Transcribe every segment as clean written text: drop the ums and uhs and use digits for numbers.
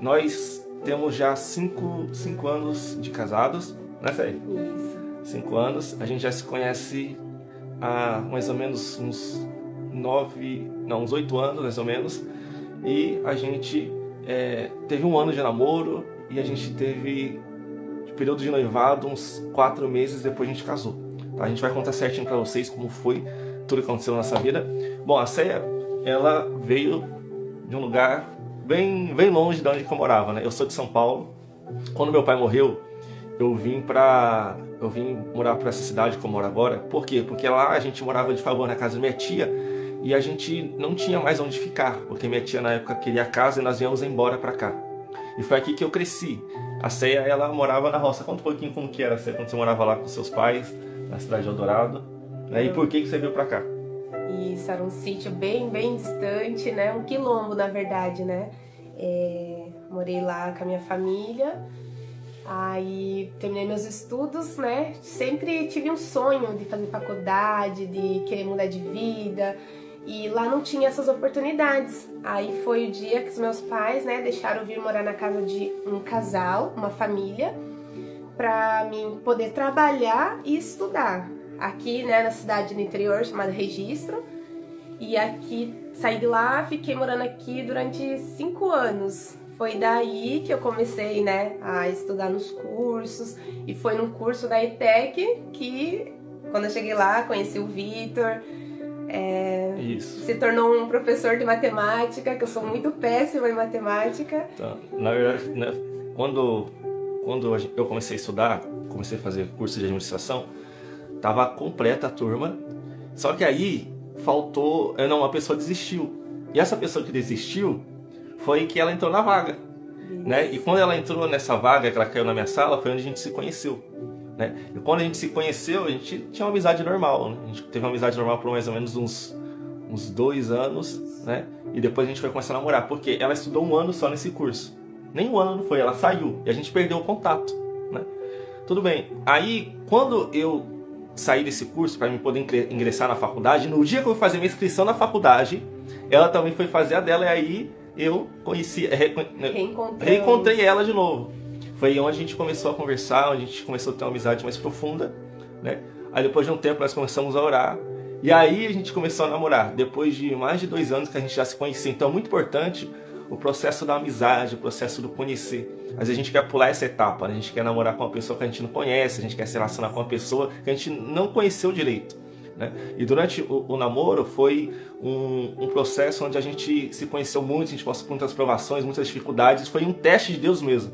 Nós temos já 5 anos de casados, né, Céia? Isso. 5 anos. A gente já se conhece há mais ou menos uns 8 anos, mais ou menos. E a gente teve 1 ano de namoro e a gente teve período de noivado, uns 4 meses depois a gente casou. Tá? A gente vai contar certinho pra vocês como foi tudo que aconteceu na nossa vida. Bom, a Céia, ela veio de um lugar bem longe de onde eu morava, né? Eu sou de São Paulo. Quando meu pai morreu, eu vim morar para essa cidade que eu moro agora. Por quê? Porque lá a gente morava de favor na casa da minha tia e a gente não tinha mais onde ficar, porque minha tia na época queria casa e nós viemos embora para cá. E foi aqui que eu cresci. A Céia, ela morava na roça. Conta um pouquinho como que era, Céia, quando você morava lá com seus pais, na cidade de Eldorado. Né? E por que você veio para cá? Isso, era um sítio bem distante, né? Um quilombo, na verdade, né? Morei lá com a minha família. Aí terminei meus estudos, né? Sempre tive um sonho de fazer faculdade, de querer mudar de vida. E lá não tinha essas oportunidades. Aí foi o dia que os meus pais, né, deixaram eu vir morar na casa de um casal, uma família, pra mim poder trabalhar e estudar. Aqui, né, na cidade do interior, chamada Registro. E aqui, saí de lá, fiquei morando aqui durante 5 anos. Foi daí que eu comecei, né, a estudar nos cursos. E foi num curso da ETEC que, quando eu cheguei lá, conheci o Vitor. Se tornou um professor de matemática, que eu sou muito péssima em matemática. Então, na verdade, né, quando eu comecei a estudar, comecei a fazer curso de administração, tava completa a turma, só que aí faltou, uma pessoa desistiu. E essa pessoa que desistiu foi que ela entrou na vaga, né? E quando ela entrou nessa vaga, que ela caiu na minha sala, foi onde a gente se conheceu, né? E quando a gente se conheceu, a gente tinha uma amizade normal, né? A gente teve uma amizade normal por mais ou menos uns 2 anos, né? E depois a gente foi começar a namorar, porque ela estudou 1 ano só nesse curso. Nem 1 ano não foi, ela saiu e a gente perdeu o contato, né? Tudo bem. Aí, quando eu saí desse curso para mim poder ingressar na faculdade, no dia que eu fui fazer minha inscrição na faculdade, ela também foi fazer a dela e aí eu reencontrei ela de novo. Foi onde a gente começou a conversar, onde a gente começou a ter uma amizade mais profunda, né? Aí depois de um tempo nós começamos a orar. E aí a gente começou a namorar. Depois de mais de 2 anos que a gente já se conhecia. Então é muito importante o processo da amizade, o processo do conhecer. Às vezes a gente quer pular essa etapa, né? A gente quer namorar com uma pessoa que a gente não conhece, a gente quer se relacionar com uma pessoa que a gente não conheceu direito, né? E durante o namoro foi um processo onde a gente se conheceu muito, a gente passou por muitas provações, muitas dificuldades. Foi um teste de Deus mesmo.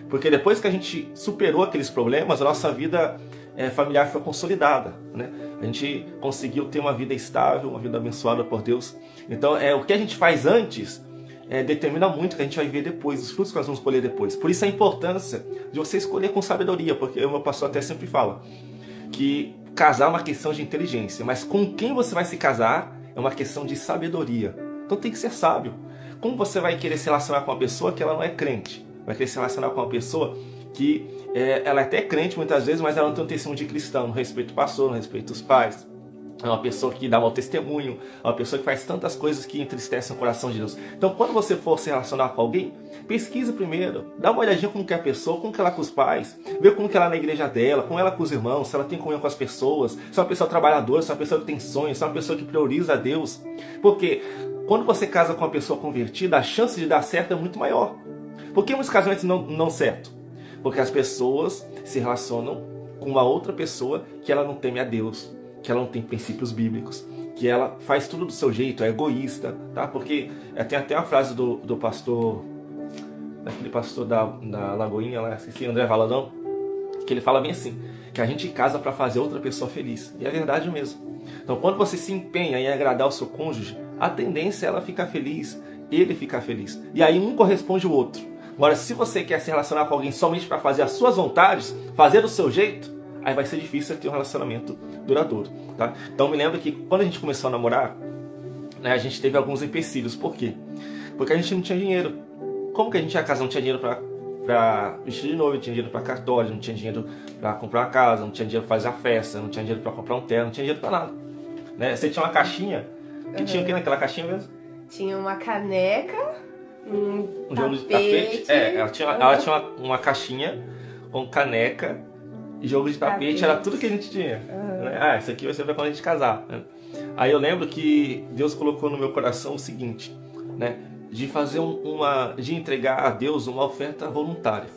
Porque depois que a gente superou aqueles problemas, a nossa vida familiar foi consolidada, né? A gente conseguiu ter uma vida estável, uma vida abençoada por Deus. Então, o que a gente faz antes determina muito o que a gente vai ver depois, os frutos que nós vamos colher depois. Por isso a importância de você escolher com sabedoria, porque o meu pastor até sempre fala que casar é uma questão de inteligência, mas com quem você vai se casar é uma questão de sabedoria. Então tem que ser sábio. Como você vai querer se relacionar com uma pessoa que ela não é crente? Vai querer se relacionar com uma pessoa que ela é até crente muitas vezes, mas ela não tem um testemunho de cristão, no respeito ao pastor, no respeito aos pais. É uma pessoa que dá mau testemunho, é uma pessoa que faz tantas coisas que entristecem o coração de Deus. Então, quando você for se relacionar com alguém, pesquisa primeiro, dá uma olhadinha como que é a pessoa, como que ela é com os pais, vê como que ela é na igreja dela, como ela é com os irmãos, se ela tem comunhão com as pessoas, se é uma pessoa trabalhadora, se é uma pessoa que tem sonhos, se é uma pessoa que prioriza a Deus. Porque quando você casa com uma pessoa convertida, a chance de dar certo é muito maior. Por que muitos casamentos não certo? Porque as pessoas se relacionam com uma outra pessoa que ela não teme a Deus, que ela não tem princípios bíblicos, que ela faz tudo do seu jeito, é egoísta, tá? Porque tem até uma frase do pastor, daquele pastor da Lagoinha, lá, esqueci, André Valadão, que ele fala bem assim, que a gente casa para fazer outra pessoa feliz. E é verdade mesmo. Então, quando você se empenha em agradar o seu cônjuge, a tendência é ela ficar feliz, ele ficar feliz. E aí um corresponde ao outro. Agora, se você quer se relacionar com alguém somente para fazer as suas vontades, fazer do seu jeito, aí vai ser difícil ter um relacionamento duradouro, tá? Então me lembro que quando a gente começou a namorar, né, a gente teve alguns empecilhos. Por quê? Porque a gente não tinha dinheiro. Como que a gente ia casar? Não tinha dinheiro para vestir de noivo, não tinha dinheiro para cartório, não tinha dinheiro para comprar uma casa, não tinha dinheiro para fazer a festa, não tinha dinheiro para comprar um terno, não tinha dinheiro para nada, né? Você tinha uma caixinha, que tinha o que naquela caixinha mesmo? Tinha uma caneca, Um jogo de tapete. Ela tinha uma caixinha com caneca e jogo de tapete. Era tudo que a gente tinha. Né? Isso aqui vai ser pra quando a gente casar. Né? Aí eu lembro que Deus colocou no meu coração o seguinte, né? De fazer de entregar a Deus uma oferta voluntária,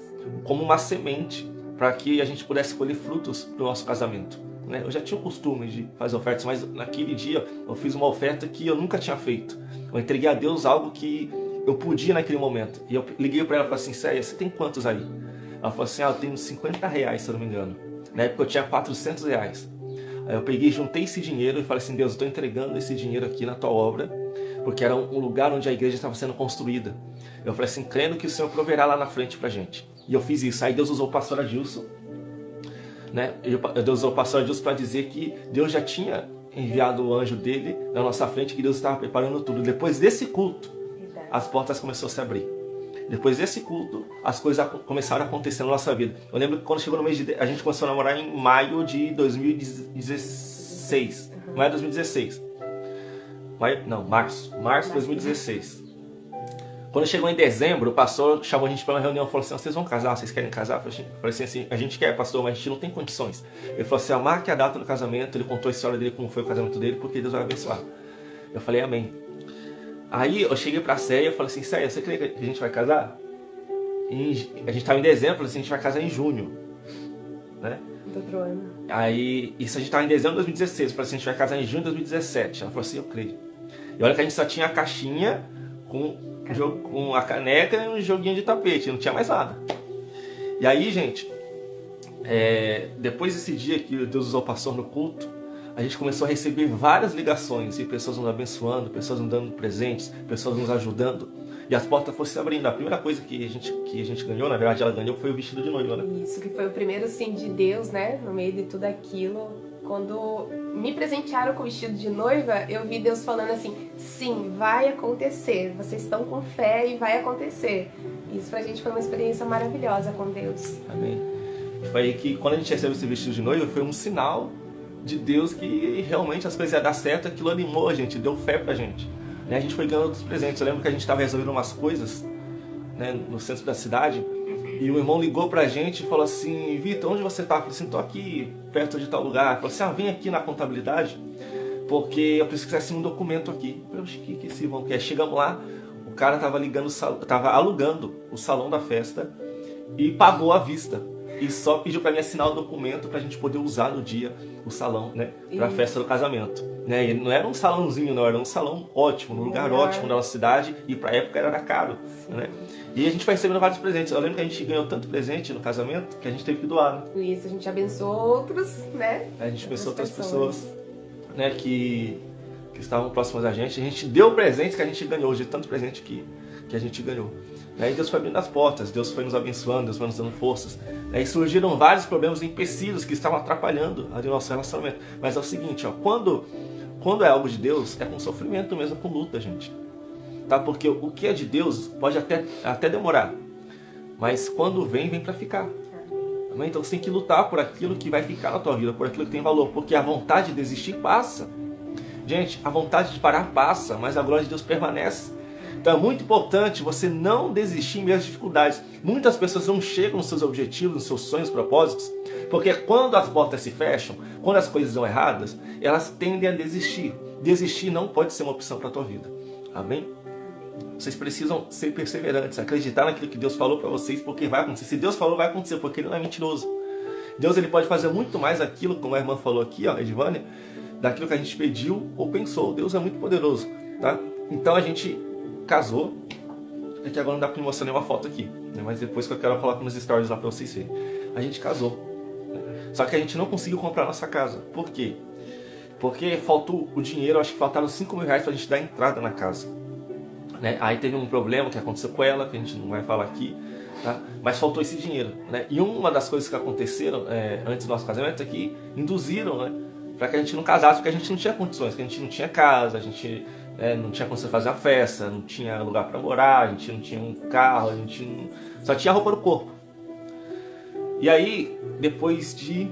como uma semente, para que a gente pudesse colher frutos do nosso casamento. Né? Eu já tinha o costume de fazer ofertas, mas naquele dia eu fiz uma oferta que eu nunca tinha feito. Eu entreguei a Deus algo que eu podia naquele momento. E eu liguei para ela e falei assim, Céia, você tem quantos aí? Ela falou assim, eu tenho R$50, se eu não me engano. Na época eu tinha R$400. Aí eu peguei, juntei esse dinheiro e falei assim, Deus, eu estou entregando esse dinheiro aqui na tua obra, porque era um lugar onde a igreja estava sendo construída. Eu falei assim, crendo que o Senhor proverá lá na frente pra gente. E eu fiz isso. Aí Deus usou o pastor Adilson, né? Deus usou o pastor Adilson para dizer que Deus já tinha enviado o anjo dele na nossa frente, que Deus estava preparando tudo. Depois desse culto, as portas começaram a se abrir. Depois desse culto, as coisas começaram a acontecer na nossa vida. Eu lembro que quando chegou no mês de... A gente começou a namorar em maio de 2016. Maio de 2016. Março de 2016. Quando chegou em dezembro, o pastor chamou a gente para uma reunião e falou assim, vocês vão casar? Vocês querem casar? Eu falei assim, a gente quer, pastor, mas a gente não tem condições. Ele falou assim, marque a data do casamento. Ele contou a história dele, como foi o casamento dele, porque Deus vai abençoar. Eu falei, amém. Aí eu cheguei pra Céia e falei assim, Céia, você crê que a gente vai casar? A gente estava em dezembro, eu falei assim, a gente vai casar em junho. Né? Do outro ano. Aí, isso a gente estava em dezembro de 2016, eu falei assim, a gente vai casar em junho de 2017. Ela falou assim, eu creio. E olha que a gente só tinha a caixinha com a caneca e um joguinho de tapete, não tinha mais nada. E aí, gente, depois desse dia que Deus usou o pastor no culto, a gente começou a receber várias ligações e pessoas nos abençoando, pessoas nos dando presentes, pessoas nos ajudando, e as portas foram se abrindo. A primeira coisa que a gente ganhou, na verdade ela ganhou, foi o vestido de noiva, né? Isso, que foi o primeiro sim de Deus, né? No meio de tudo aquilo. Quando me presentearam com o vestido de noiva, eu vi Deus falando assim, sim, vai acontecer, vocês estão com fé e vai acontecer. Isso pra gente foi uma experiência maravilhosa com Deus. Amém. Foi aí que quando a gente recebeu esse vestido de noiva, foi um sinal de Deus que realmente as coisas iam dar certo. Aquilo animou a gente, deu fé pra gente. A gente foi ganhando outros presentes. Eu lembro que a gente estava resolvendo umas coisas, né, no centro da cidade, e o irmão ligou pra gente e falou assim, Vitor, onde você tá? Eu falei assim, tô aqui perto de tal lugar. Ele falou assim, vem aqui na contabilidade, porque eu preciso que você assine um documento aqui. Eu falei, que esse irmão quer? Chegamos lá, o cara tava alugando o salão da festa e pagou à vista. E só pediu para mim assinar o documento pra gente poder usar no dia o salão, né? Pra festa do casamento. Né? E não era um salãozinho, não, era um salão ótimo, num lugar ótimo da nossa cidade, e pra época era caro. Né? E a gente foi recebendo vários presentes. Eu lembro que a gente ganhou tanto presente no casamento que a gente teve que doar. Né? Isso, a gente abençoou outros, né? A gente abençoou outras pessoas, né, que estavam próximas a gente. A gente deu presentes que a gente ganhou, de tanto presente que a gente ganhou. E Deus foi abrindo as portas, Deus foi nos abençoando, Deus foi nos dando forças. E surgiram vários problemas e empecilhos que estavam atrapalhando o nosso relacionamento. Mas é o seguinte, quando é algo de Deus, é com sofrimento mesmo, é com luta, gente. Tá? Porque o que é de Deus pode até demorar, mas quando vem pra ficar. Então você tem que lutar por aquilo que vai ficar na tua vida, por aquilo que tem valor, porque a vontade de desistir passa. Gente, a vontade de parar passa, mas a glória de Deus permanece. Então é muito importante você não desistir em meio às dificuldades. Muitas pessoas não chegam nos seus objetivos, nos seus sonhos, propósitos, porque quando as portas se fecham, quando as coisas dão erradas, elas tendem a desistir. Desistir não pode ser uma opção para a tua vida. Amém? Vocês precisam ser perseverantes, acreditar naquilo que Deus falou para vocês, porque vai acontecer. Se Deus falou, vai acontecer, porque Ele não é mentiroso. Deus, ele pode fazer muito mais aquilo, como a irmã falou aqui, Edivânia, daquilo que a gente pediu ou pensou. Deus é muito poderoso, tá? Então a gente casou. É que agora não dá para mostrar nenhuma foto aqui, né? Mas depois que eu quero eu coloco nos stories lá para vocês verem. A gente casou, né? Só que a gente não conseguiu comprar a nossa casa. Por quê? Porque faltou o dinheiro, acho que faltaram R$5.000 para a gente dar entrada na casa, né? Aí teve um problema que aconteceu com ela, que a gente não vai falar aqui, tá? Mas faltou esse dinheiro, né? E uma das coisas que aconteceram antes do nosso casamento é que induziram, né, para que a gente não casasse, porque a gente não tinha condições, que a gente não tinha casa, a gente não tinha condição de fazer a festa, não tinha lugar para morar, a gente não tinha um carro, a gente não... só tinha a roupa do corpo. E aí, depois de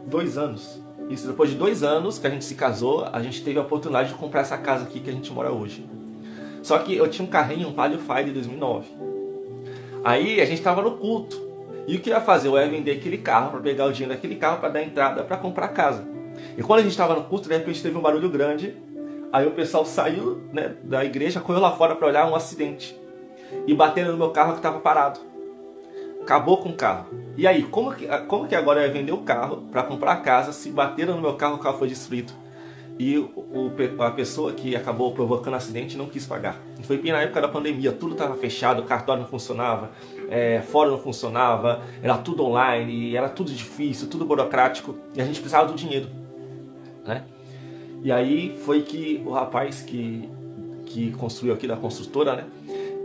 2 anos, depois de 2 anos que a gente se casou, a gente teve a oportunidade de comprar essa casa aqui que a gente mora hoje. Só que eu tinha um carrinho, um Palio Fire de 2009. Aí a gente estava no culto. E o que eu ia fazer? Eu ia vender aquele carro para pegar o dinheiro daquele carro para dar entrada para comprar casa. E quando a gente estava no culto, de repente teve um barulho grande. Aí o pessoal saiu, né, da igreja, correu lá fora para olhar um acidente. E bateram no meu carro que estava parado. Acabou com o carro. E aí, como que agora eu ia vender o carro para comprar a casa se bateram no meu carro, o carro foi destruído? E a pessoa que acabou provocando o acidente não quis pagar. Foi bem na época da pandemia, tudo estava fechado, o cartório não funcionava, fórum não funcionava, era tudo online, era tudo difícil, tudo burocrático, e a gente precisava do dinheiro, né? E aí foi que o rapaz que construiu aqui, da construtora, né?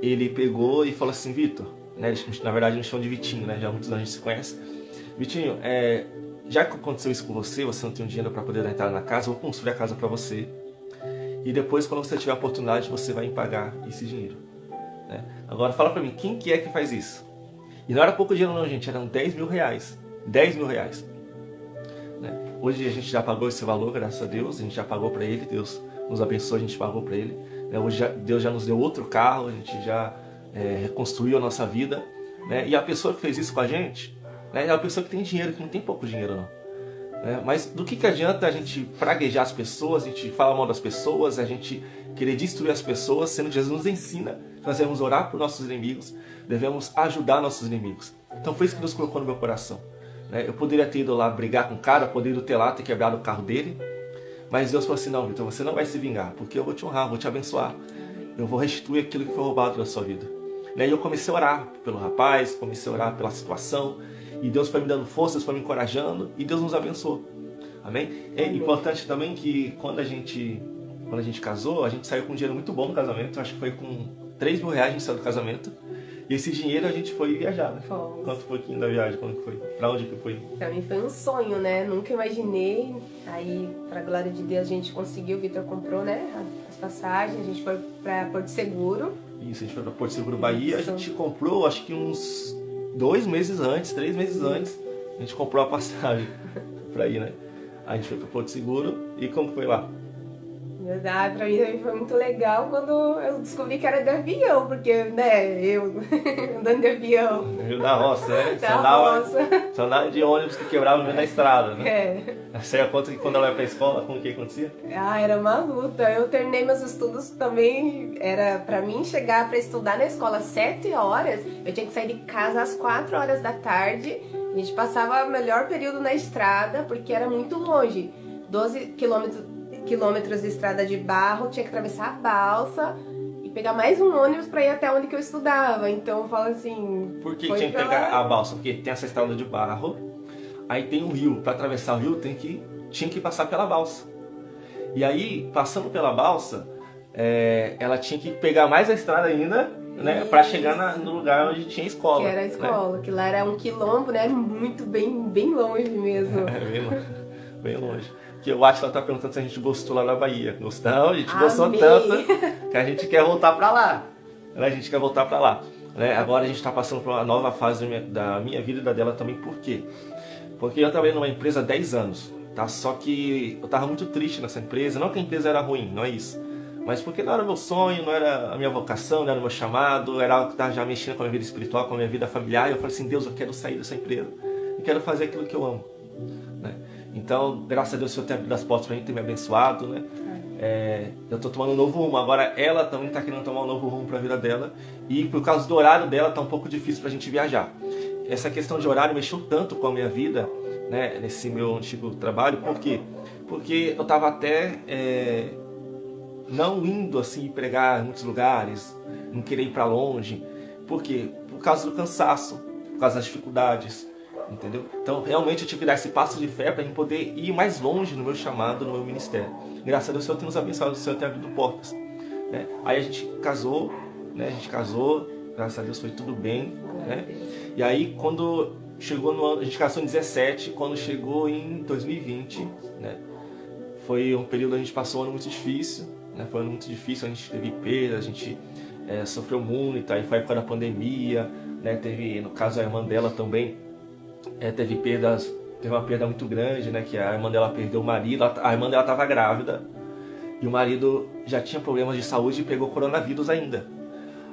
Ele pegou e falou assim: Vitor, né, na verdade eles chamam de Vitinho, né? Já muitos anos a gente se conhece. Vitinho, já que aconteceu isso com você, você não tem dinheiro para poder dar entrada na casa, eu vou construir a casa para você. E depois, quando você tiver a oportunidade, você vai me pagar esse dinheiro, né? Agora, fala para mim, quem que é que faz isso? E não era pouco dinheiro não, gente, eram 10 mil reais. 10 mil reais. Né? Hoje a gente já pagou esse valor, graças a Deus, a gente já pagou para ele, Deus nos abençoou, a gente pagou para ele. Né? Hoje Deus já nos deu outro carro, a gente já reconstruiu a nossa vida. Né? E a pessoa que fez isso com a gente, né, é uma pessoa que tem dinheiro, que não tem pouco dinheiro não. Mas do que adianta a gente praguejar as pessoas, a gente falar mal das pessoas, a gente querer destruir as pessoas, sendo que Jesus nos ensina que nós devemos orar por nossos inimigos, devemos ajudar nossos inimigos. Então foi isso que Deus colocou no meu coração. Eu poderia ter ido lá brigar com o cara, poderia ter lá, ter quebrado o carro dele, mas Deus falou assim: não, Vitor, você não vai se vingar, porque eu vou te honrar, vou te abençoar, eu vou restituir aquilo que foi roubado da sua vida. E eu comecei a orar pelo rapaz, comecei a orar pela situação, e Deus foi me dando forças, foi me encorajando, e Deus nos abençoou. Amém? É importante também que quando a gente casou, a gente saiu com um dinheiro muito bom no casamento. Acho que foi com 3 mil reais a gente saiu do casamento. E esse dinheiro a gente foi viajar, né? Fomos. Quanto foi da viagem? Quando que foi? Pra onde que foi? Pra mim foi um sonho, né? Nunca imaginei. Aí, pra glória de Deus, a gente conseguiu. O Vitor comprou, né? As passagens. A gente foi pra Porto Seguro. Isso, a gente foi pra Porto Seguro, Bahia. Isso. A gente comprou, acho que uns 2 meses antes, 3 meses antes. A gente comprou a passagem pra ir, né? A gente foi para Porto Seguro. E como foi lá? Verdade, pra mim também foi muito legal quando eu descobri que era de avião, porque, né, eu andando de avião. Da roça, né? Da Só andava de ônibus que quebrava no meio da estrada, né? É. Você conta que quando ela ia pra escola, como que acontecia? Era uma luta. Eu terminei meus estudos também, era pra mim chegar pra estudar na escola às 7 horas, eu tinha que sair de casa às 4 horas da tarde. A gente passava o melhor período na estrada, porque era muito longe. 12 quilômetros de estrada de barro, tinha que atravessar a balsa e pegar mais um ônibus para ir até onde que eu estudava. Então eu falo assim... Por que tinha que pegar a balsa? Porque tem essa estrada de barro, aí tem um rio. Para atravessar o rio tinha que passar pela balsa. E aí, passando pela balsa, ela tinha que pegar mais a estrada ainda, né, para chegar no lugar onde tinha escola. Que era a escola, né? Que lá era um quilombo, né? Muito bem longe mesmo. Bem longe. Que o Atila tá perguntando se a gente gostou lá na Bahia. Gostou? A gente Amei. Gostou tanto que a gente quer voltar para lá. A gente quer voltar para lá. Agora a gente está passando por uma nova fase da minha vida e da dela também. Por quê? Porque eu trabalhei numa empresa há 10 anos. Tá? Só que eu estava muito triste nessa empresa. Não que a empresa era ruim, não é isso. Mas porque não era o meu sonho, não era a minha vocação, não era o meu chamado. Era algo que estava já mexendo com a minha vida espiritual, com a minha vida familiar. E eu falei assim: Deus, eu quero sair dessa empresa. Eu quero fazer aquilo que eu amo. Né? Então, graças a Deus, o Senhor tem abrido as portas para mim, tem me abençoado, né? Eu estou tomando um novo rumo. Agora, ela também está querendo tomar um novo rumo para a vida dela. E por causa do horário dela, está um pouco difícil para a gente viajar. Essa questão de horário mexeu tanto com a minha vida, né? Nesse meu antigo trabalho. Por quê? Porque eu estava até não indo assim pregar em muitos lugares, não querer ir para longe. Por quê? Por causa do cansaço, por causa das dificuldades. Entendeu? Então, realmente eu tive que dar esse passo de fé para poder ir mais longe no meu chamado, no meu ministério. Graças a Deus, o Senhor tem nos abençoado, o Senhor tem abrido portas. Né? Aí a gente casou, né? Graças a Deus foi tudo bem. Né? E aí, quando chegou no ano, a gente casou em 17, quando chegou em 2020, né? Foi um período que a gente passou um ano muito difícil. Né? Foi um ano muito difícil, a gente teve perda, a gente sofreu muito, aí foi a época da pandemia, né? Teve, no caso, a irmã dela também. Teve uma perda muito grande, né? Que a irmã dela perdeu o marido, a irmã dela estava grávida E o marido já tinha problemas de saúde e pegou coronavírus ainda.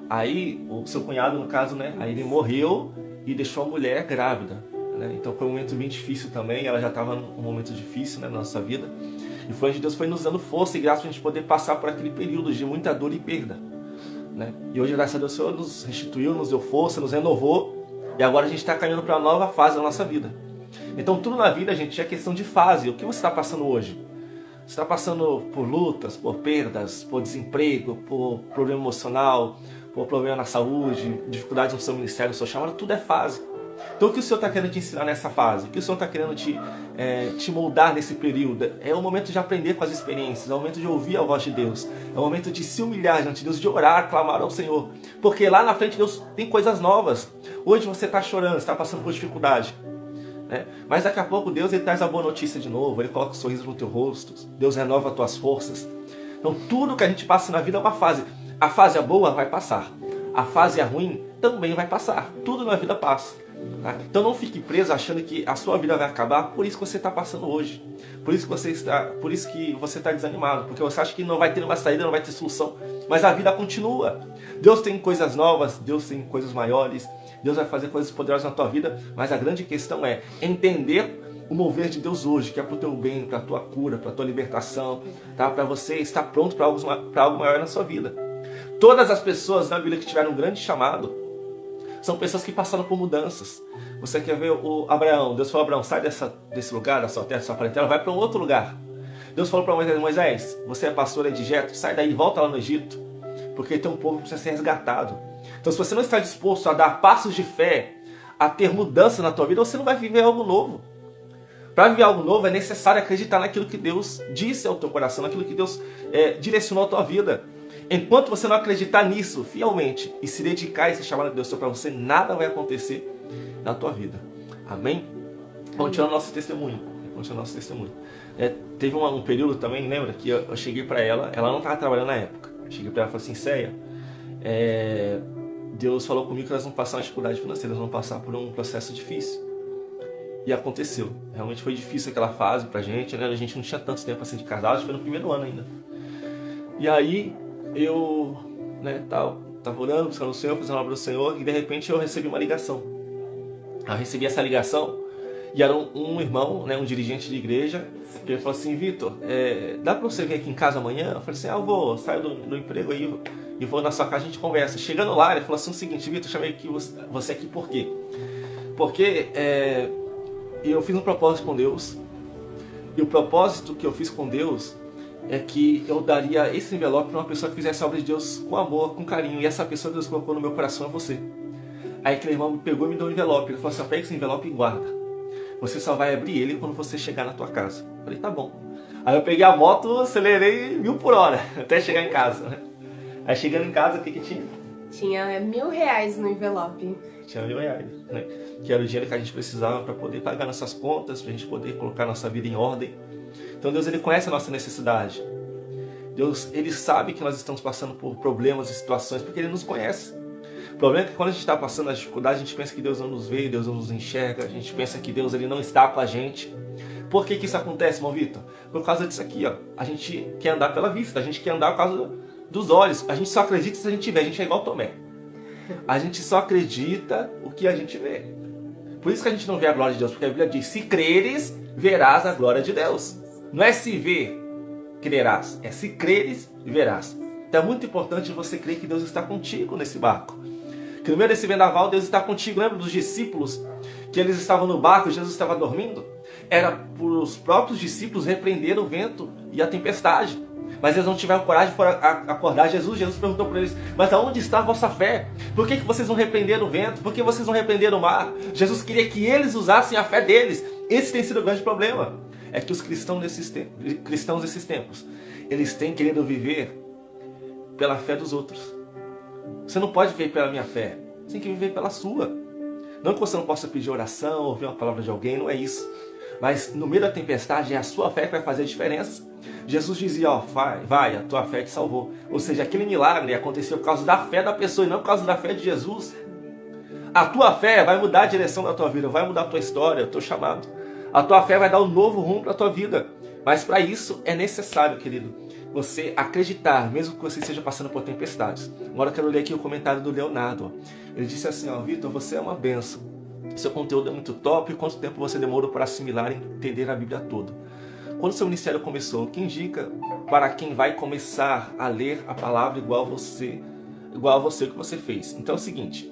Aí, o seu cunhado, no caso, né? Aí ele morreu e deixou a mulher grávida, né? Então foi um momento bem difícil também. Ela já estava num momento difícil, né, na nossa vida. E foi onde Deus foi nos dando força e graça para a gente poder passar por aquele período de muita dor e perda, né? E hoje, graças a Deus, o Senhor nos restituiu, nos deu força, nos renovou. E agora a gente está caminhando para uma nova fase da nossa vida. Então tudo na vida, gente, é questão de fase. O que você está passando hoje? Você está passando por lutas, por perdas, por desemprego, por problema emocional, por problema na saúde, dificuldades no seu ministério, no seu chamado, tudo é fase. Então o que o Senhor está querendo te ensinar nessa fase? O que o Senhor está querendo te moldar nesse período? É o momento de aprender com as experiências, é o momento de ouvir a voz de Deus, é o momento de se humilhar diante de Deus, de orar, clamar ao Senhor. Porque lá na frente Deus tem coisas novas. Hoje você está chorando, está passando por dificuldade, né? Mas daqui a pouco Deus ele traz a boa notícia de novo, Ele coloca um sorriso no teu rosto, Deus renova as tuas forças. Então tudo que a gente passa na vida é uma fase. A fase boa vai passar, a fase ruim também vai passar, tudo na vida passa, tá? Então não fique preso achando que a sua vida vai acabar por isso que você está passando hoje, por isso que você está desanimado, porque você acha que não vai ter uma saída, não vai ter solução, mas a vida continua. Deus tem coisas novas, Deus tem coisas maiores, Deus vai fazer coisas poderosas na tua vida, mas a grande questão é entender o mover de Deus hoje, que é para o teu bem, para a tua cura, para a tua libertação, tá? Para você estar pronto para algo maior na sua vida. Todas as pessoas na Bíblia que tiveram um grande chamado são pessoas que passaram por mudanças. Você quer ver o Abraão? Deus falou: Abraão, sai desse lugar, da sua terra, da sua parentela, vai para um outro lugar. Deus falou para Moisés: você é pastor de Jetro, sai daí, volta lá no Egito, porque tem um povo que precisa ser resgatado. Então se você não está disposto a dar passos de fé, a ter mudança na tua vida, você não vai viver algo novo. Para viver algo novo é necessário acreditar naquilo que Deus disse ao teu coração, naquilo que Deus direcionou a tua vida. Enquanto você não acreditar nisso fielmente e se dedicar a esse chamado de Deus para você, nada vai acontecer na tua vida. Amém? Continuando nosso testemunho. Teve um período também, lembra, que eu cheguei para ela não estava trabalhando na época. Eu cheguei para ela e falei assim: Céia, Deus falou comigo que nós vamos passar uma dificuldade financeira, nós vamos passar por um processo difícil. E aconteceu. Realmente foi difícil aquela fase pra gente, né? A gente não tinha tanto tempo assim de casado, foi no primeiro ano ainda. E aí eu, né, tava orando, buscando o Senhor, fazendo a obra do Senhor, e de repente eu recebi uma ligação. Eu recebi essa ligação e era um irmão, né, um dirigente de igreja, que ele falou assim: Vitor, dá pra você vir aqui em casa amanhã? Eu falei assim: eu vou, saio do emprego aí e vou na sua casa, a gente conversa. Chegando lá, ele falou assim: o seguinte, Vitor, eu chamei você aqui por quê? Porque eu fiz um propósito com Deus, e o propósito que eu fiz com Deus é que eu daria esse envelope para uma pessoa que fizesse a obra de Deus com amor, com carinho, e essa pessoa Deus colocou no meu coração é você. Aí aquele irmão me pegou e me deu um envelope. Ele falou assim: pega esse envelope e guarda, você só vai abrir ele quando você chegar na tua casa. Eu falei: tá bom. Aí eu peguei a moto, acelerei 1000 por hora até chegar em casa, né? Aí chegando em casa, o que tinha? Tinha R$1.000 no envelope. Tinha R$1.000, né? Que era o dinheiro que a gente precisava para poder pagar nossas contas, para a gente poder colocar nossa vida em ordem. Então Deus, Ele conhece a nossa necessidade. Deus, Ele sabe que nós estamos passando por problemas e situações, porque Ele nos conhece. O problema é que quando a gente está passando as dificuldades, a gente pensa que Deus não nos vê, Deus não nos enxerga, a gente pensa que Deus ele não está com a gente. Por que isso acontece, irmão Vitor? Por causa disso aqui, ó. A gente quer andar pela vista, a gente quer andar por causa dos olhos. A gente só acredita se a gente vê, a gente é igual Tomé. A gente só acredita o que a gente vê. Por isso que a gente não vê a glória de Deus, porque a Bíblia diz: se creres, verás a glória de Deus. Não é se ver, crerás. É se creres, verás. Então é muito importante você crer que Deus está contigo nesse barco. Que no meio desse vendaval Deus está contigo. Lembra dos discípulos que eles estavam no barco e Jesus estava dormindo? Era por os próprios discípulos repreender o vento e a tempestade. Mas eles não tiveram coragem de acordar Jesus. Jesus perguntou para eles: mas aonde está a vossa fé? Por que vocês não repreenderam o vento? Por que vocês não repreenderam o mar? Jesus queria que eles usassem a fé deles. Esse tem sido o grande problema. É que os cristãos desses tempos, eles têm querido viver pela fé dos outros. Você não pode viver pela minha fé, você tem que viver pela sua. Não que você não possa pedir oração, ouvir uma palavra de alguém, não é isso. Mas no meio da tempestade é a sua fé que vai fazer a diferença. Jesus dizia: ó, vai, a tua fé te salvou. Ou seja, aquele milagre aconteceu por causa da fé da pessoa e não por causa da fé de Jesus. A tua fé vai mudar a direção da tua vida, vai mudar a tua história, o teu chamado. A tua fé vai dar um novo rumo para a tua vida. Mas para isso é necessário, querido, você acreditar, mesmo que você esteja passando por tempestades. Agora eu quero ler aqui o comentário do Leonardo. Ele disse assim, Vitor, você é uma bênção. Seu conteúdo é muito top. Quanto tempo você demorou para assimilar e entender a Bíblia toda? Quando seu ministério começou, o que indica para quem vai começar a ler a palavra igual a você o que você fez? Então é o seguinte,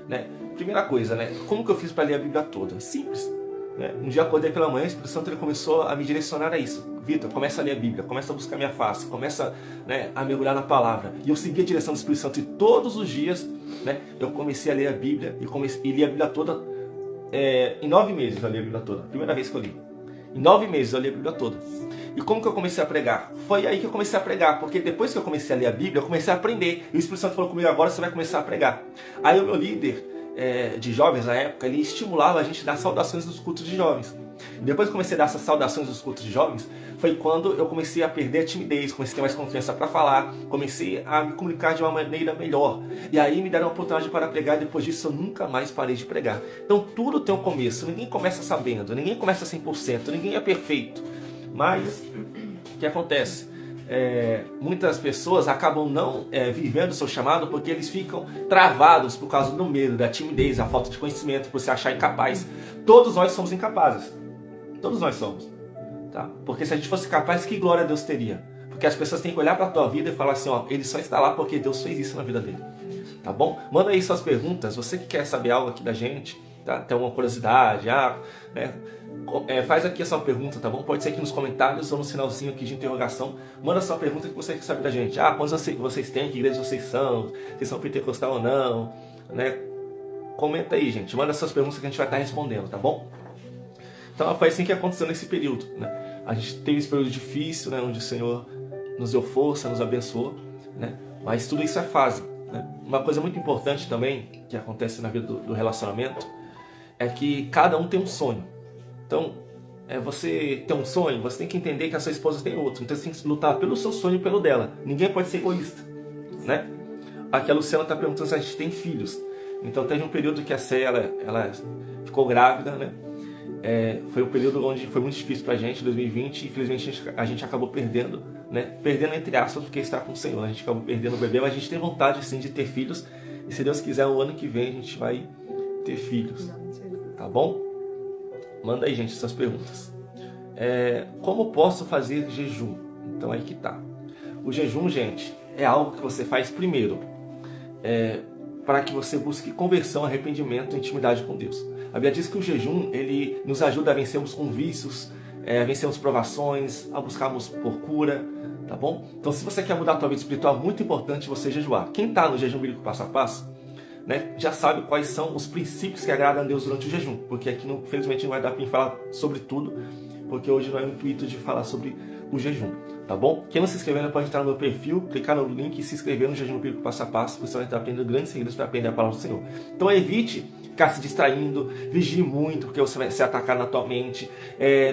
né? Primeira coisa, né? Como que eu fiz para ler a Bíblia toda? Simples. Né? Um dia eu acordei pela manhã, o Espírito Santo ele começou a me direcionar a isso. Vitor, começa a ler a Bíblia, começa a buscar minha face, começa, né, a mergulhar na palavra. E eu segui a direção do Espírito Santo e todos os dias, né, eu comecei a ler a Bíblia e li a Bíblia toda. Em 9 meses eu li a Bíblia toda. Primeira vez que eu li. Em 9 meses eu li a Bíblia toda. E como que eu comecei a pregar? Foi aí que eu comecei a pregar, porque depois que eu comecei a ler a Bíblia, eu comecei a aprender. E o Espírito Santo falou comigo, agora você vai começar a pregar. Aí o meu líder de jovens na época, ele estimulava a gente a dar saudações nos cultos de jovens. E depois que eu comecei a dar essas saudações nos cultos de jovens, foi quando eu comecei a perder a timidez, comecei a ter mais confiança para falar, comecei a me comunicar de uma maneira melhor. E aí me deram a oportunidade para pregar, e depois disso eu nunca mais parei de pregar. Então tudo tem um começo, ninguém começa sabendo, ninguém começa 100%, ninguém é perfeito. Mas o que acontece? Muitas pessoas acabam não vivendo o seu chamado porque eles ficam travados por causa do medo, da timidez, da falta de conhecimento, por se achar incapaz. Todos nós somos incapazes. Todos nós somos. Tá? Porque se a gente fosse capaz, que glória Deus teria? Porque as pessoas têm que olhar para a tua vida e falar assim, ele só está lá porque Deus fez isso na vida dele. Tá bom? Manda aí suas perguntas. Você que quer saber algo aqui da gente, tá? Tem alguma curiosidade, faz aqui a sua pergunta, tá bom? Pode ser aqui nos comentários ou no sinalzinho aqui de interrogação. Manda sua pergunta que você quer saber da gente. Quantos vocês têm? Que igreja vocês são pentecostal ou não? Né? Comenta aí, gente. Manda suas perguntas que a gente vai estar respondendo, tá bom? Então foi assim que aconteceu nesse período, né? A gente teve esse período difícil, né? Onde o Senhor nos deu força, nos abençoou, né? Mas tudo isso é fase, né? Uma coisa muito importante também que acontece na vida do relacionamento é que cada um tem um sonho. Então, você tem um sonho, você tem que entender que a sua esposa tem outro. Então você tem que lutar pelo seu sonho e pelo dela. Ninguém pode ser egoísta, né? Aqui a Luciana está perguntando se a gente tem filhos. Então teve um período que a Céia, ela ficou grávida, né? Foi um período onde foi muito difícil pra gente, 2020. Infelizmente a gente acabou perdendo, né? Perdendo entre aspas, porque está com o Senhor. A gente acabou perdendo o bebê, mas a gente tem vontade sim de ter filhos. E se Deus quiser, o ano que vem a gente vai ter filhos. Tá bom? Manda aí, gente, suas perguntas. Como posso fazer jejum? Então aí que tá. O jejum, gente, é algo que você faz primeiro para que você busque conversão, arrependimento e intimidade com Deus. A Bíblia diz que o jejum, ele nos ajuda a vencermos com vícios, a vencermos provações, a buscarmos por cura, tá bom? Então se você quer mudar a tua vida espiritual, é muito importante você jejuar. Quem está no jejum bíblico passo a passo, né, já sabe quais são os princípios que agradam a Deus durante o jejum, porque aqui infelizmente não vai dar para falar sobre tudo, porque hoje não é o intuito de falar sobre o jejum, tá bom? Quem não se inscreveu pode entrar no meu perfil, clicar no link e se inscrever no jejum bíblico passo a passo, você vai estar aprendendo grandes segredos para aprender a palavra do Senhor. Então evite ficar se distraindo, vigie muito, porque você vai ser atacado na tua mente,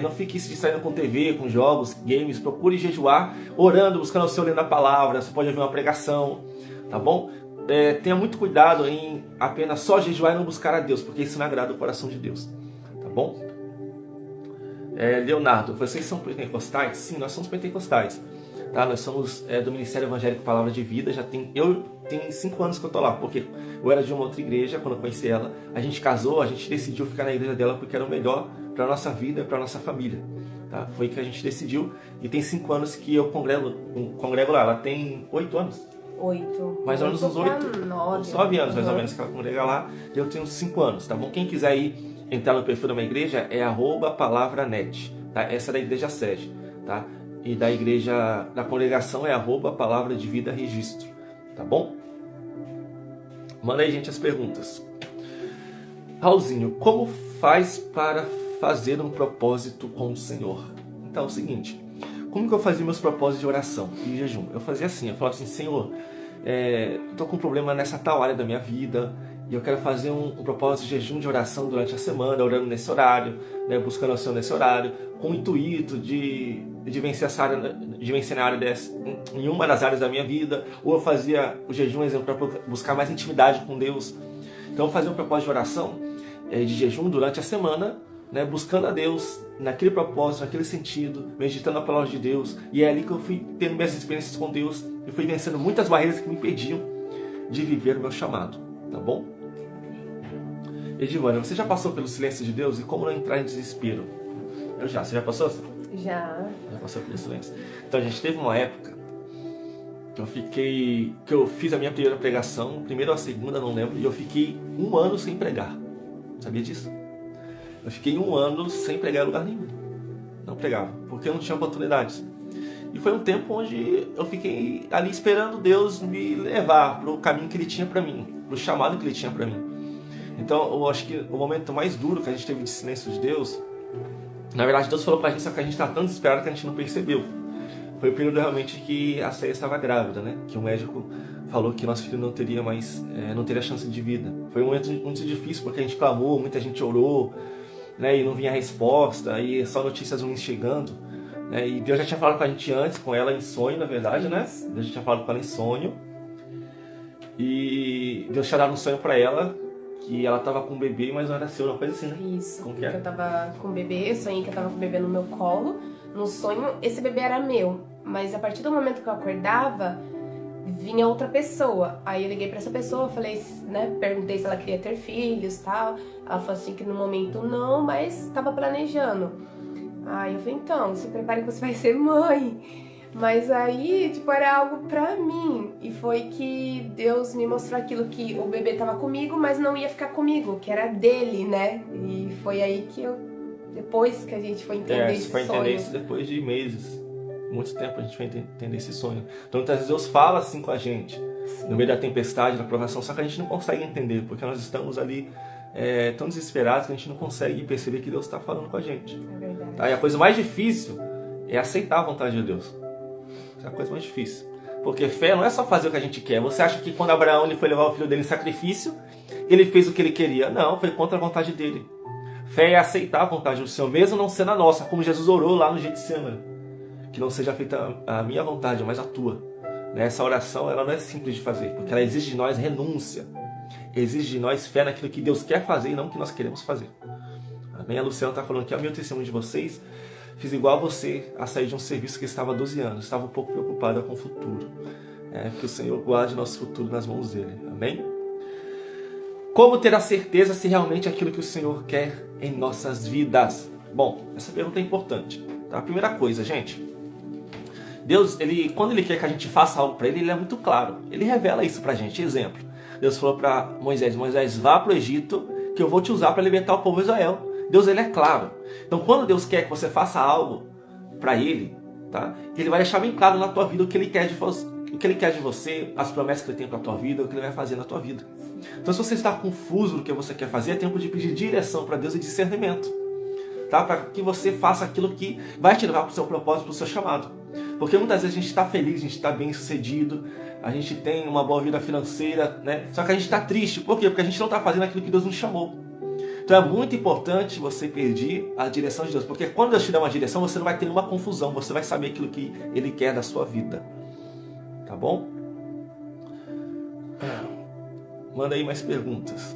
não fique se distraindo com TV, com jogos, games, procure jejuar, orando, buscando o Senhor, lendo a palavra, você pode ouvir uma pregação, tá bom? Tenha muito cuidado em apenas só jejuar e não buscar a Deus, porque isso não agrada o coração de Deus, tá bom? Leonardo, vocês são pentecostais? Sim, nós somos pentecostais, tá? Nós somos do Ministério Evangélico Palavra de Vida. Eu tenho 5 anos que eu tô lá, porque eu era de uma outra igreja quando eu conheci ela. A gente casou, a gente decidiu ficar na igreja dela porque era o melhor para nossa vida, para nossa família, tá? Foi que a gente decidiu, e tem 5 anos que eu congrego lá. Ela tem 8 anos. 8. Mais ou menos uns 9 anos, mais ou menos, que ela congrega lá. E eu tenho 5 anos, tá bom? Quem quiser entrar no perfil da minha igreja é @palavranet, tá? Essa é da igreja sede, tá? E da igreja, da congregação é @palavra de vida registro, tá bom? Manda aí, gente, as perguntas. Raulzinho, como faz para fazer um propósito com o Senhor? Então é o seguinte, como que eu fazia meus propósitos de oração e jejum? Eu fazia assim, eu falava assim, Senhor, estou com um problema nessa tal área da minha vida, e eu quero fazer um propósito de jejum de oração durante a semana, orando nesse horário, né, buscando o Senhor nesse horário, com o intuito de vencer essa área, de vencer na área em uma das áreas da minha vida. Ou eu fazia o jejum, exemplo, para buscar mais intimidade com Deus. Então eu fazia um propósito de oração, de jejum durante a semana, né, buscando a Deus naquele propósito, naquele sentido, meditando a palavra de Deus. E é ali que eu fui tendo minhas experiências com Deus e fui vencendo muitas barreiras que me impediam de viver o meu chamado, tá bom? Edivânia, você já passou pelo silêncio de Deus e como não entrar em desespero? Você já passou? Já. Já passou pelo silêncio. Então, gente, teve uma época que eu fiz a minha primeira pregação, primeira ou a segunda, não lembro, e eu fiquei 1 ano sem pregar. Sabia disso? Eu fiquei 1 ano sem pregar em lugar nenhum. Não pregava, porque eu não tinha oportunidades. E foi um tempo onde eu fiquei ali esperando Deus me levar para o caminho que Ele tinha para mim, para o chamado que Ele tinha para mim. Então, eu acho que o momento mais duro que a gente teve de silêncio de Deus, na verdade, Deus falou pra gente, só que a gente estava tão desesperado que a gente não percebeu. Foi o período realmente que a Céia estava grávida, né? Que o médico falou que nosso filho não teria mais, não teria chance de vida. Foi um momento muito difícil, porque a gente clamou, muita gente orou, né? E não vinha resposta, aí só notícias ruins chegando. Né? E Deus já tinha falado com a gente antes, com ela em sonho, na verdade, né? Deus já tinha falado com ela em sonho. E Deus tinha dado um sonho pra ela, que ela tava com um bebê, mas não era seu, uma coisa assim, né? Isso, como que eu tava com o bebê, sonhei que eu tava com o bebê no meu colo. No sonho, esse bebê era meu, mas a partir do momento que eu acordava, vinha outra pessoa. Aí eu liguei pra essa pessoa, falei, né, perguntei se ela queria ter filhos e tal. Ela falou assim que no momento não, mas tava planejando. Aí eu falei, então, se prepare que você vai ser mãe. Mas aí, tipo, era algo pra mim. E foi que Deus me mostrou aquilo, que o bebê tava comigo, mas não ia ficar comigo, que era dele, né? E foi aí que eu, depois que a gente foi entender esse sonho. Foi entender isso depois de meses. Muito tempo a gente foi entender esse sonho. Então, muitas vezes Deus fala assim com a gente, no meio da tempestade, da provação, só que a gente não consegue entender, porque nós estamos ali tão desesperados que a gente não consegue perceber que Deus está falando com a gente. É verdade. Tá? E a coisa mais difícil é aceitar a vontade de Deus. Essa é a coisa mais difícil. Porque fé não é só fazer o que a gente quer. Você acha que quando Abraão ele foi levar o filho dele em sacrifício, ele fez o que ele queria? Não, foi contra a vontade dele. Fé é aceitar a vontade do Senhor, mesmo não sendo a nossa, como Jesus orou lá no Getsemane. Que não seja feita a minha vontade, mas a tua. Essa oração ela não é simples de fazer, porque ela exige de nós renúncia. Exige de nós fé naquilo que Deus quer fazer e não o que nós queremos fazer. Amém? A Luciana está falando aqui, o meu testemunho de vocês. Fiz igual a você a sair de um serviço que estava há 12 anos. Estava um pouco preocupada com o futuro. Que o Senhor guarde nosso futuro nas mãos dele. Amém? Como ter a certeza se realmente é aquilo que o Senhor quer em nossas vidas? Bom, essa pergunta é importante. Tá? A primeira coisa, gente. Deus, quando Ele quer que a gente faça algo para Ele é muito claro. Ele revela isso pra gente. Exemplo. Deus falou para Moisés, vá para o Egito que eu vou te usar para libertar o povo de Israel. Deus ele é claro. Então quando Deus quer que você faça algo para Ele, tá? Ele vai deixar bem claro na tua vida o que Ele quer de você, as promessas que Ele tem para a tua vida, o que Ele vai fazer na tua vida. Então se você está confuso do que você quer fazer, é tempo de pedir direção para Deus e discernimento, tá? Para que você faça aquilo que vai te levar para o seu propósito, para o seu chamado. Porque muitas vezes a gente está feliz, a gente está bem sucedido, a gente tem uma boa vida financeira, né? Só que a gente está triste. Por quê? Porque a gente não está fazendo aquilo que Deus nos chamou. Então é muito importante você pedir a direção de Deus, porque quando Deus te dá uma direção, você não vai ter nenhuma confusão, você vai saber aquilo que Ele quer da sua vida. Tá bom? Manda aí mais perguntas.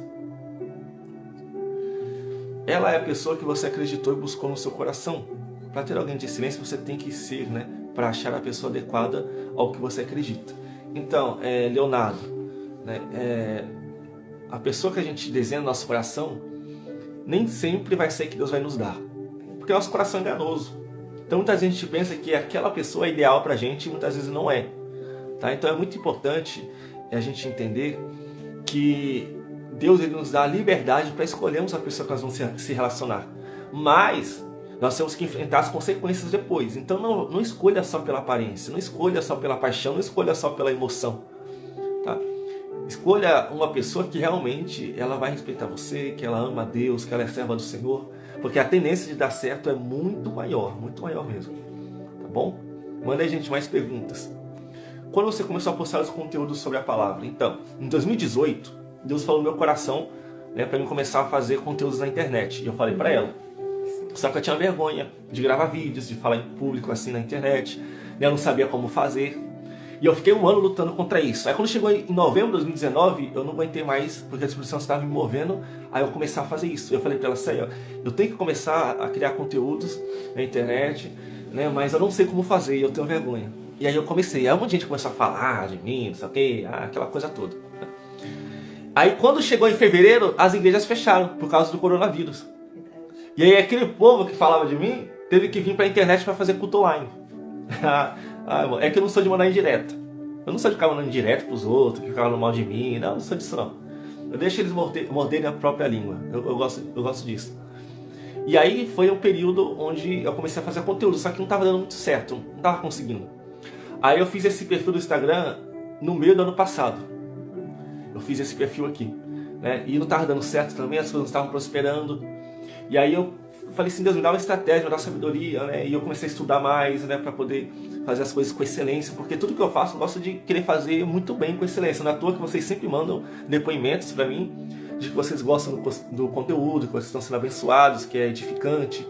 Ela é a pessoa que você acreditou e buscou no seu coração. Para ter alguém de silêncio, você tem que ser, né? Para achar a pessoa adequada ao que você acredita. Então, Leonardo, né? A pessoa que a gente desenha no nosso coração nem sempre vai ser que Deus vai nos dar. Porque o nosso coração é enganoso. Então muitas vezes a gente pensa que aquela pessoa é ideal pra gente e muitas vezes não é. Tá? Então é muito importante a gente entender que Deus ele nos dá a liberdade para escolhermos a pessoa que nós vamos se relacionar. Mas nós temos que enfrentar as consequências depois. Então não escolha só pela aparência, não escolha só pela paixão, não escolha só pela emoção. Tá? Escolha uma pessoa que realmente ela vai respeitar você, que ela ama a Deus, que ela é serva do Senhor, porque a tendência de dar certo é muito maior mesmo. Tá bom? Manda aí, gente, mais perguntas. Quando você começou a postar os conteúdos sobre a palavra? Então, em 2018, Deus falou no meu coração, né, para mim começar a fazer conteúdos na internet. E eu falei para ela. Só que eu tinha vergonha de gravar vídeos, de falar em público assim na internet. Eu não sabia como fazer. E eu fiquei um ano lutando contra isso. Aí quando chegou em novembro de 2019, eu não aguentei mais, porque a Espírito Santo estava me movendo. Aí eu comecei a fazer isso. Eu falei para ela assim, ó, eu tenho que começar a criar conteúdos na internet, né? Mas eu não sei como fazer e eu tenho vergonha. E aí eu comecei. Aí um monte de gente começou a falar de mim, não sei o quê, aquela coisa toda. Aí quando chegou em fevereiro, as igrejas fecharam por causa do coronavírus. E aí aquele povo que falava de mim teve que vir para a internet para fazer culto online. É que eu não sou de mandar indireta. Eu não sou de ficar mandando direto pros outros, ficar falando mal de mim. Não sou disso não. Eu deixo eles morderem a própria língua. Eu gosto disso. E aí foi um período onde eu comecei a fazer conteúdo, só que não estava dando muito certo, não estava conseguindo. Aí eu fiz esse perfil do Instagram no meio do ano passado. Eu fiz esse perfil aqui, né? E não estava dando certo também, as coisas não estavam prosperando. E aí eu falei assim, Deus, me dá uma estratégia, me dá uma sabedoria, né? E eu comecei a estudar mais, né? Para poder fazer as coisas com excelência, porque tudo que eu faço eu gosto de querer fazer muito bem com excelência. Não é à toa que vocês sempre mandam depoimentos para mim de que vocês gostam do conteúdo, que vocês estão sendo abençoados, que é edificante,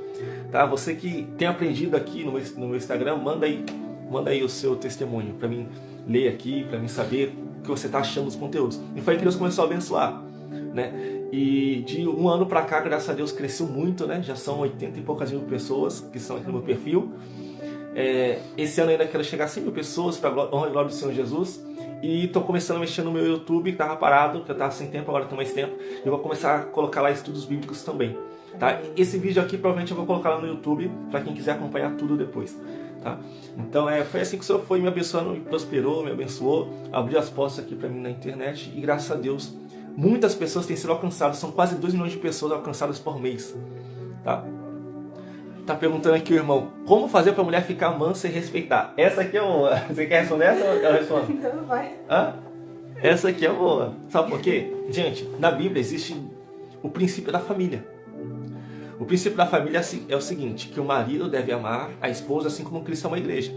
tá? Você que tem aprendido aqui no meu Instagram, manda aí o seu testemunho para mim ler aqui, para mim saber o que você está achando dos conteúdos. E foi aí que Deus começou a abençoar, né? E de um ano para cá, graças a Deus, cresceu muito, né? Já são 80 e poucas mil pessoas que estão aqui no meu perfil. Esse ano ainda quero chegar a 100 mil pessoas para a honra e glória do Senhor Jesus. E estou começando a mexer no meu YouTube, que estava parado, que eu estava sem tempo, agora tenho mais tempo. Eu vou começar a colocar lá estudos bíblicos também, tá? Esse vídeo aqui provavelmente eu vou colocar lá no YouTube para quem quiser acompanhar tudo depois, tá? Então foi assim que o Senhor foi me abençoando, me prosperou, me abençoou, abriu as portas aqui para mim na internet e graças a Deus muitas pessoas têm sido alcançadas, são quase 2 milhões de pessoas alcançadas por mês, tá? Tá perguntando aqui o irmão, como fazer para a mulher ficar mansa e respeitar? Essa aqui é boa. Você quer responder essa ou eu respondo? Não, vai. Essa aqui é boa. Sabe por quê? Gente, na Bíblia existe o princípio da família. O princípio da família é o seguinte, que o marido deve amar a esposa assim como Cristo ama a igreja.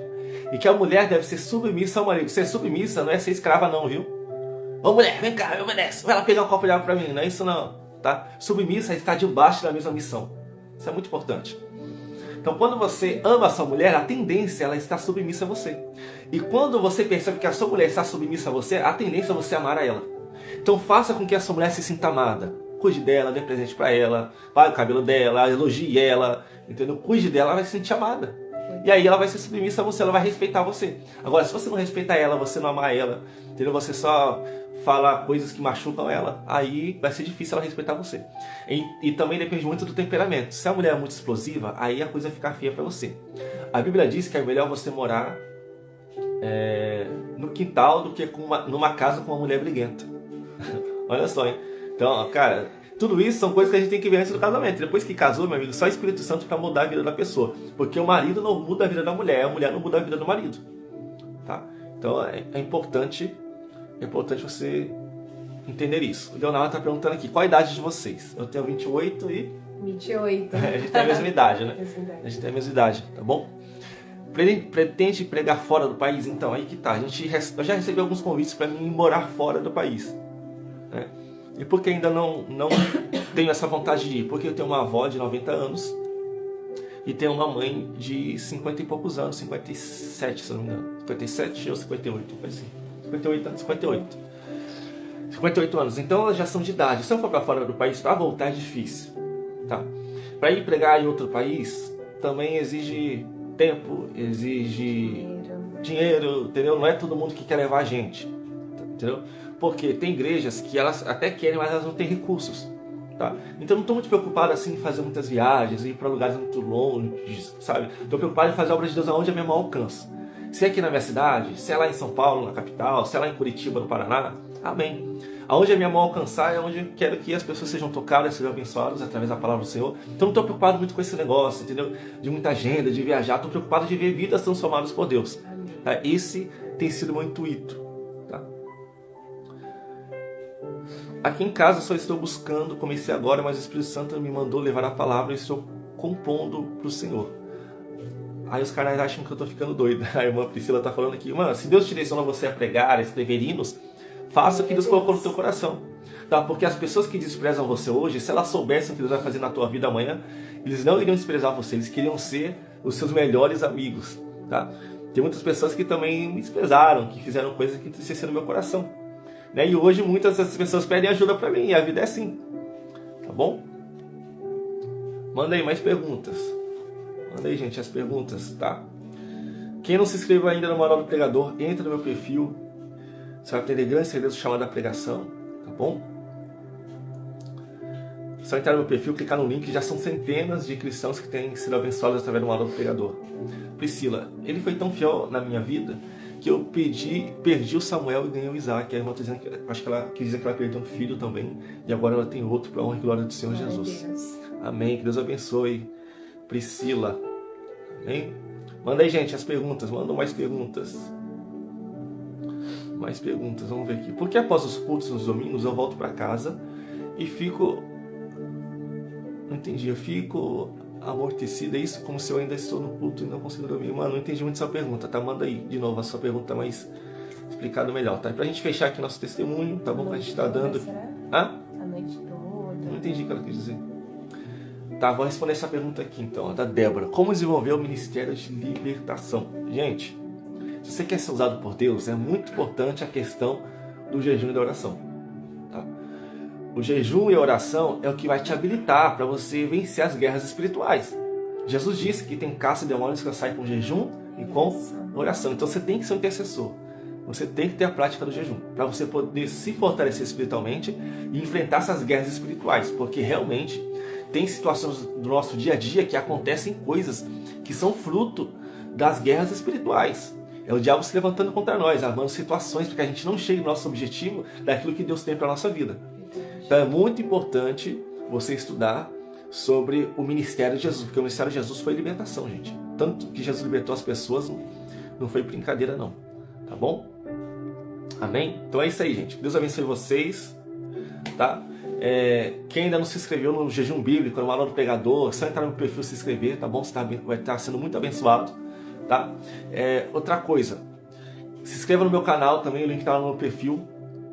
E que a mulher deve ser submissa ao marido. Ser submissa não é ser escrava não, viu? Ô mulher, vem cá, me obedece. Vai lá pegar um copo de água para mim. Não é isso não, tá? Submissa é estar debaixo da mesma missão. Isso é muito importante. Então, quando você ama a sua mulher, a tendência é ela estar submissa a você. E quando você percebe que a sua mulher está submissa a você, a tendência é você amar a ela. Então, faça com que a sua mulher se sinta amada. Cuide dela, dê presente para ela, pague o cabelo dela, elogie ela, entendeu? Cuide dela, ela vai se sentir amada. E aí ela vai ser submissa a você, ela vai respeitar você. Agora, se você não respeitar ela, você não amar ela, entendeu? Você só fala coisas que machucam ela, aí vai ser difícil ela respeitar você. E também depende muito do temperamento. Se a mulher é muito explosiva, aí a coisa fica feia para você. A Bíblia diz que é melhor você morar no quintal do que numa casa com uma mulher briguenta. Olha só, hein? Então, cara, tudo isso são coisas que a gente tem que ver antes do casamento. Depois que casou, meu amigo, só o Espírito Santo para mudar a vida da pessoa. Porque o marido não muda a vida da mulher, a mulher não muda a vida do marido. Tá? Então é importante você entender isso. O Leonardo está perguntando aqui, qual a idade de vocês? Eu tenho 28 e... 28. A gente tem a mesma idade, né? A gente tem a mesma idade, tá bom? Pretende pregar fora do país? Então, aí que tá. Eu já recebi alguns convites para mim morar fora do país, né? E por que ainda não tenho essa vontade de ir? Porque eu tenho uma avó de 90 anos e tenho uma mãe de 50 e poucos anos, 57, se não me engano. 57 ou 58, assim. 58 anos. Então elas já são de idade. Se eu for para fora do país, para voltar é difícil, tá? Para ir pregar em outro país também exige tempo, exige dinheiro, entendeu? Não é todo mundo que quer levar a gente, entendeu? Porque tem igrejas que elas até querem, mas elas não têm recursos, tá? Então não estou muito preocupado assim em fazer muitas viagens, ir para lugares muito longe, sabe? Estou preocupado em fazer a obra de Deus aonde é meu maior alcance. Se é aqui na minha cidade, se é lá em São Paulo, na capital, se é lá em Curitiba, no Paraná, amém. Aonde a minha mão alcançar é onde eu quero que as pessoas sejam tocadas, sejam abençoadas através da palavra do Senhor. Então não estou preocupado muito com esse negócio, entendeu? De muita agenda, de viajar. Estou preocupado de ver vidas transformadas por Deus. Tá? Esse tem sido o meu intuito. Tá? Aqui em casa só estou buscando, comecei agora, mas o Espírito Santo me mandou levar a palavra e estou compondo para o Senhor. Aí os caras acham que eu estou ficando doido. A irmã Priscila está falando aqui, mano, se Deus te direcionou você a pregar, a escrever hinos, faça o que Deus colocou no teu coração. Tá? Porque as pessoas que desprezam você hoje, se elas soubessem o que Deus vai fazer na tua vida amanhã, eles não iriam desprezar você, eles queriam ser os seus melhores amigos. Tá? Tem muitas pessoas que também me desprezaram, que fizeram coisas que entristeceram meu coração, né? E hoje muitas dessas pessoas pedem ajuda para mim, e a vida é assim, tá bom? Manda aí mais perguntas. Manda aí, gente, as perguntas, tá? Quem não se inscreveu ainda no Manual do Pregador, entra no meu perfil. Você vai aprender grandes segredos chamado da pregação, tá bom? Só entrar no meu perfil, clicar no link, já são centenas de cristãos que têm sido abençoados através do Manual do Pregador. Priscila, ele foi tão fiel na minha vida que eu perdi o Samuel e ganhei o Isaac. A irmã está dizendo que, acho que ela quis dizer que ela perdeu um filho também, e agora ela tem outro para a honra e glória do Senhor Jesus. Deus. Amém, que Deus abençoe Priscila. Amém? Manda aí, gente, as perguntas, mandam mais perguntas. Mais perguntas, vamos ver aqui. Por que após os cultos nos domingos eu volto para casa e fico... Não entendi, eu fico amortecida, é isso? Como se eu ainda estou no culto e não consigo dormir. Mano, não entendi muito sua pergunta, tá? Manda aí de novo a sua pergunta mais explicado melhor, tá? Pra gente fechar aqui nosso testemunho, tá bom? Que a gente tá dando... Hã? A noite toda. Não entendi o que ela quis dizer. Tá, vou responder essa pergunta aqui então, da Débora. Como desenvolver o Ministério de Libertação? Gente, se você quer ser usado por Deus, é muito importante a questão do jejum e da oração. Tá? O jejum e a oração é o que vai te habilitar para você vencer as guerras espirituais. Jesus disse que tem caça de demônios que sai com jejum e com oração. Então você tem que ser um intercessor. Você tem que ter a prática do jejum para você poder se fortalecer espiritualmente e enfrentar essas guerras espirituais, porque realmente tem situações do nosso dia a dia que acontecem coisas que são fruto das guerras espirituais. É o diabo se levantando contra nós, armando situações para que a gente não chegue no nosso objetivo daquilo que Deus tem para a nossa vida. Então é muito importante você estudar sobre o ministério de Jesus, porque o ministério de Jesus foi libertação, gente. Tanto que Jesus libertou as pessoas, não foi brincadeira não. Tá bom? Amém? Então é isso aí, gente. Deus abençoe vocês, tá? Quem ainda não se inscreveu no jejum bíblico, no Manual do Pregador, só entrar no meu perfil e se inscrever, tá bom? Você vai estar sendo muito abençoado, tá? Outra coisa, se inscreva no meu canal também, o link está no meu perfil,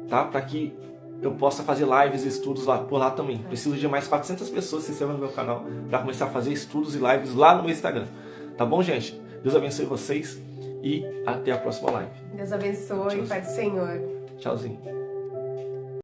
tá? Para que eu possa fazer lives e estudos por lá também. Preciso de mais 400 pessoas que se inscrevam no meu canal para começar a fazer estudos e lives lá no meu Instagram. Tá bom, gente? Deus abençoe vocês e até a próxima live. Deus abençoe, Pai do Senhor. Tchauzinho.